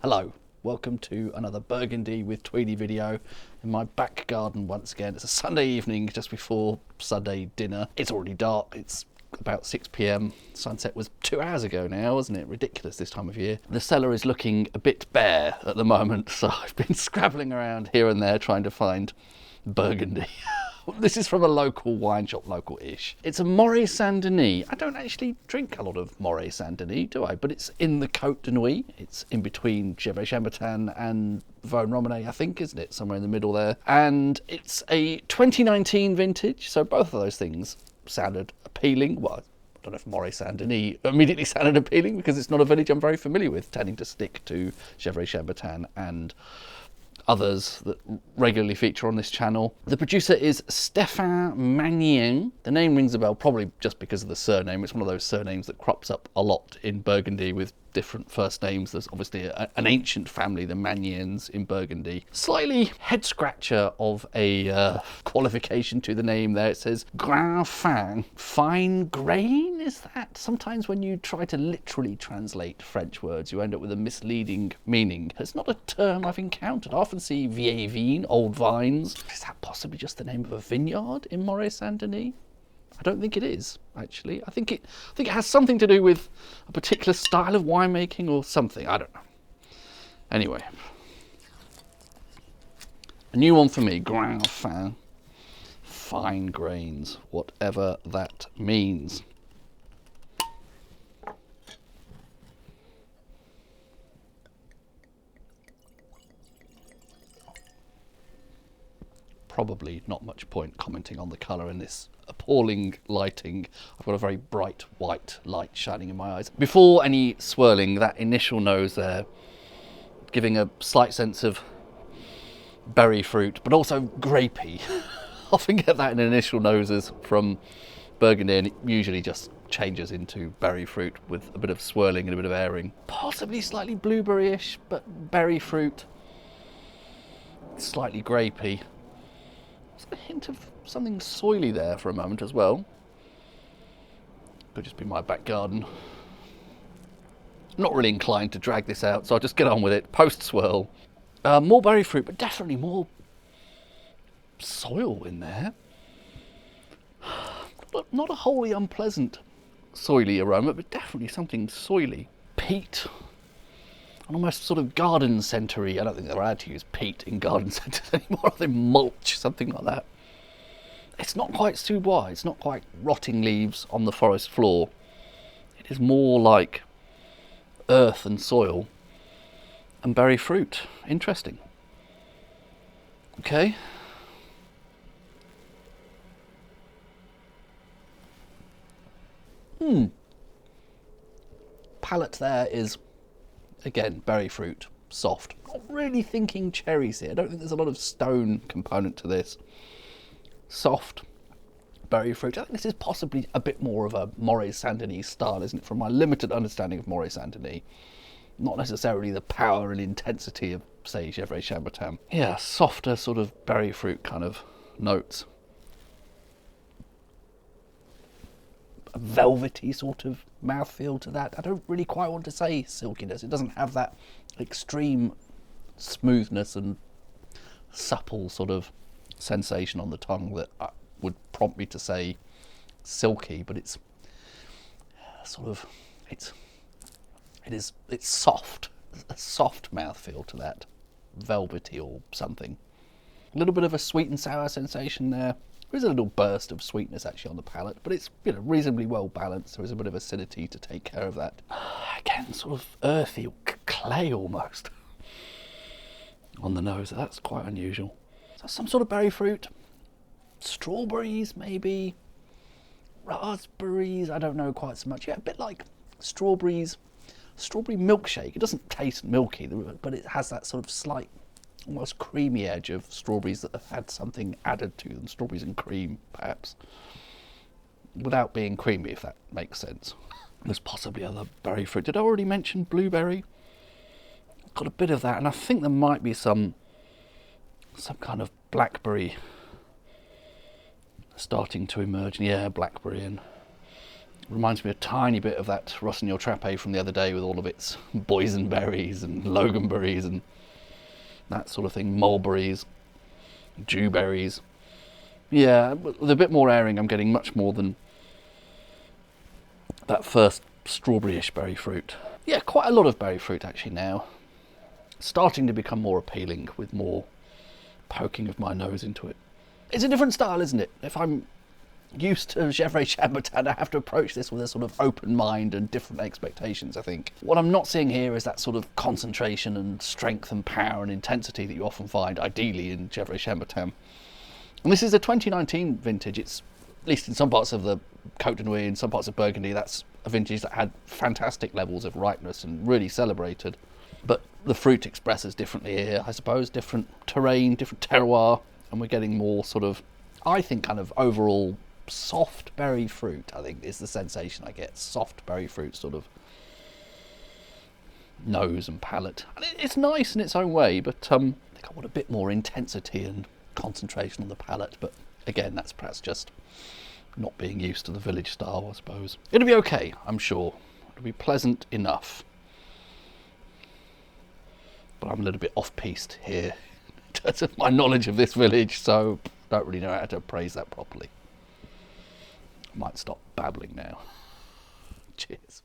Hello, welcome to another Burgundy with Tweedy video in my back garden once again. It's a Sunday evening just before Sunday dinner. It's already dark, it's about 6 p.m. Sunset was 2 hours ago now, wasn't it? Ridiculous this time of year. The cellar is looking a bit bare at the moment, so I've been scrabbling around here and there trying to find Burgundy. This is from a local wine shop, local-ish. It's a Morey Saint Denis. I don't actually drink a lot of Morey Saint Denis, do I? But it's in the Cote de Nuits. It's in between Gevrey Chambertin and Vosne Romanée, I think, isn't it? Somewhere in the middle there. And it's a 2019 vintage, so both of those things sounded appealing. Well, I don't know if Morey Saint Denis immediately sounded appealing because it's not a village I'm very familiar with, tending to stick to Gevrey Chambertin and others that regularly feature on this channel. The producer is Stephane Magnien. The name rings a bell probably just because of the surname. It's one of those surnames that crops up a lot in Burgundy with different first names. There's obviously an ancient family, the Magniens in Burgundy. Slightly head scratcher of a qualification to the name there. It says grain fin, fine grain, is that? Sometimes when you try to literally translate French words, you end up with a misleading meaning. It's not a term I've encountered. I often see vieilles vignes, old vines. Is that possibly just the name of a vineyard in Morey Saint Denis? I don't think it is, actually. I think it has something to do with a particular style of winemaking or something. I don't know. Anyway. A new one for me, grain fin. Fine grains, whatever that means. Probably not much point commenting on the colour in this appalling lighting. I've got a very bright white light shining in my eyes. Before any swirling, that initial nose there, giving a slight sense of berry fruit, but also grapey. I often get that in initial noses from Burgundy, and it usually just changes into berry fruit with a bit of swirling and a bit of airing. Possibly slightly blueberry-ish, but berry fruit, slightly grapey. A hint of something soily there for a moment as well. Could just be my back garden. I'm not really inclined to drag this out, so I'll just get on with it. Post swirl. More berry fruit, but definitely more soil in there. Not a wholly unpleasant soily aroma, but definitely something soily. Peat. An almost sort of garden centre-y. I don't think they're allowed to use peat in garden centres anymore. I think mulch, something like that. It's not quite sous-bois. It's not quite rotting leaves on the forest floor. It is more like earth and soil and berry fruit. Interesting. Okay. Palate there is, again, berry fruit, soft. Not really thinking cherries here. I don't think there's a lot of stone component to this. Soft berry fruit. I think this is possibly a bit more of a Morey Saint Denis style, isn't it? From my limited understanding of Morey Saint Denis. Not necessarily the power and intensity of, say, Gevrey Chambertin. Yeah, softer sort of berry fruit kind of notes. A velvety sort of mouthfeel to that. I don't really quite want to say silkiness. It doesn't have that extreme smoothness and supple sort of sensation on the tongue that would prompt me to say silky, but it's sort of it's soft, a soft mouthfeel to that, velvety or something. A little bit of a sweet and sour sensation there. There is a little burst of sweetness actually on the palate, but it's, you know, reasonably well balanced. There is a bit of acidity to take care of that. Again, sort of earthy, clay almost on the nose. That's quite unusual. So some sort of berry fruit, strawberries maybe, raspberries. I don't know quite so much. Yeah, a bit like strawberries, strawberry milkshake. It doesn't taste milky, but it has that sort of slight, almost creamy edge of strawberries that have had something added to them. Strawberries and cream, perhaps, without being creamy, if that makes sense. There's possibly other berry fruit. Did I already mention blueberry? Got a bit of that, and I think there might be some kind of blackberry starting to emerge. Yeah, blackberry and Reminds me a tiny bit of that Rossignol Trappé from the other day with all of its boysenberries and loganberries and that sort of thing, mulberries, dewberries. Yeah, with a bit more airing, I'm getting much more than that first strawberryish berry fruit. Yeah, quite a lot of berry fruit actually now. Starting to become more appealing with more poking of my nose into it. It's a different style, isn't it? If I'm used to Gevrey Chambertin, I have to approach this with a sort of open mind and different expectations, I think. What I'm not seeing here is that sort of concentration and strength and power and intensity that you often find, ideally, in Gevrey Chambertin. And this is a 2019 vintage. It's, at least in some parts of the Cote de Nuits, in some parts of Burgundy, that's a vintage that had fantastic levels of ripeness and really celebrated. But the fruit expresses differently here, I suppose. Different terrain, different terroir, and we're getting more sort of, I think, kind of overall soft berry fruit, I think, is the sensation I get. Soft berry fruit sort of nose and palate. And it's nice in its own way, but I think I want a bit more intensity and concentration on the palate. But again, that's perhaps just not being used to the village style, I suppose. It'll be okay, I'm sure. It'll be pleasant enough. But I'm a little bit off-piste here in terms of my knowledge of this village, so don't really know how to appraise that properly. I might stop babbling now. Cheers.